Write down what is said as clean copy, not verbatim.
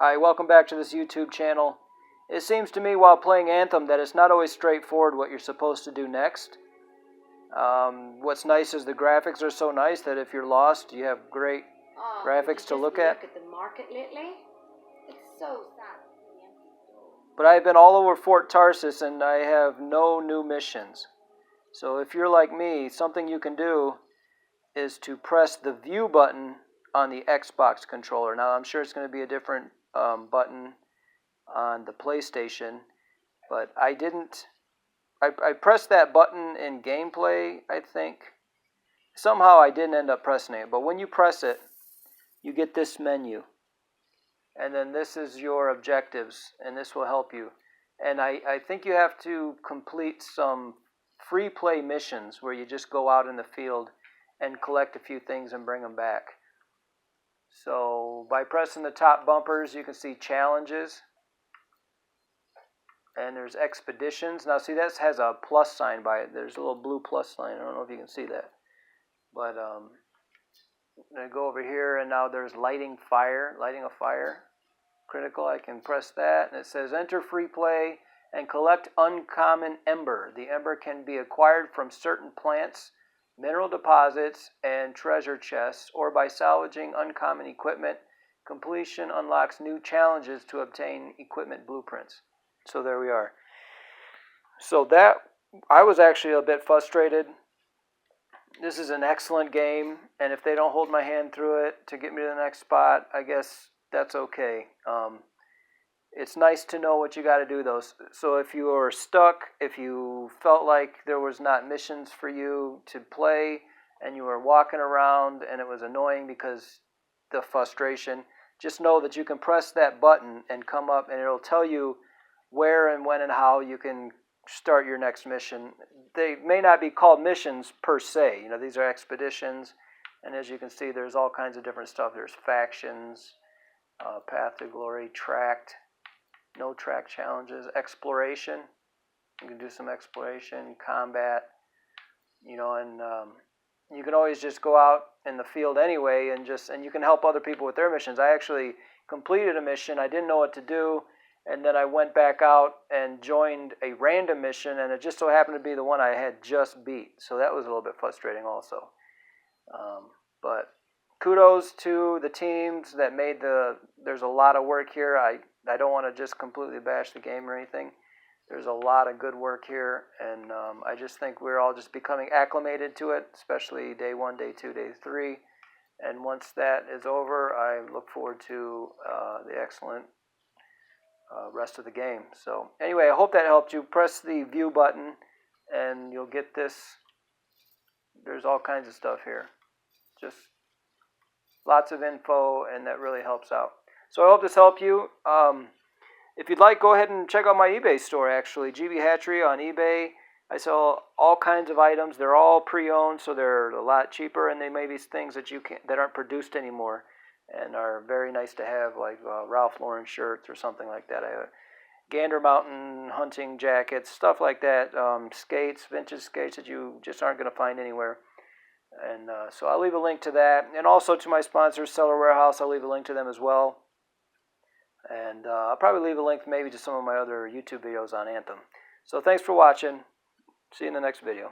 Hi, welcome back to this YouTube channel. It seems to me while playing Anthem that it's not always straightforward what you're supposed to do next. What's nice is the graphics are so nice that if you're lost, you have great graphics to look at. Look at the market lately. It's so sad. But I've been all over Fort Tarsis and I have no new missions. So if you're like me, something you can do is to press the view button on the Xbox controller. Now I'm sure it's going to be a different button on the PlayStation, but I didn't. I pressed that button in gameplay, I think. Somehow I didn't end up pressing it, but when you press it, you get this menu. And then this is your objectives, and this will help you. And I think you have to complete some free play missions where you just go out in the field and collect a few things and bring them back. So by pressing the top bumpers, you can see challenges. And there's expeditions. Now see, that has a plus sign by it. There's a little blue plus sign. I don't know if you can see that. But I'm going to go over here, and now there's lighting a fire. Critical, I can press that. And it says enter free play and collect uncommon ember. The ember can be acquired from certain plants, mineral deposits, and treasure chests, or by salvaging uncommon equipment. Completion unlocks new challenges to obtain equipment blueprints. So there we are. So that, I was actually a bit frustrated. This is an excellent game, and if they don't hold my hand through it to get me to the next spot, I guess that's okay. It's nice to know what you got to do, though. So if you were stuck, if you felt like there was not missions for you to play, and you were walking around and it was annoying because the frustration, just know that you can press that button and come up, and it'll tell you where and when and how you can start your next mission. They may not be called missions per se. You know, these are expeditions, and as you can see, there's all kinds of different stuff. There's factions, path to glory, tracked, no track challenges, exploration. You can do some exploration, combat, you know, and you can always just go out in the field anyway and you can help other people with their missions. I actually completed a mission. I didn't know what to do, and then I went back out and joined a random mission, and it just so happened to be the one I had just beat. So that was a little bit frustrating also. But kudos to the teams that made there's a lot of work here. I don't want to just completely bash the game or anything. There's a lot of good work here, and I just think we're all just becoming acclimated to it, especially day 1, day 2, day 3. And once that is over, I look forward to the excellent rest of the game. So anyway, I hope that helped you. Press the view button, and you'll get this. There's all kinds of stuff here. Just lots of info, and that really helps out. So I hope this helped you. If you'd like, go ahead and check out my eBay store, actually. GB Hatchery on eBay. I sell all kinds of items. They're all pre-owned, so they're a lot cheaper, and they may be things that that aren't produced anymore and are very nice to have, like Ralph Lauren shirts or something like that. I have Gander Mountain hunting jackets, stuff like that. Skates, vintage skates that you just aren't going to find anywhere. And so I'll leave a link to that. And also to my sponsor, Seller Warehouse, I'll leave a link to them as well. And I'll probably leave a link maybe to some of my other YouTube videos on Anthem. So thanks for watching. See you in the next video.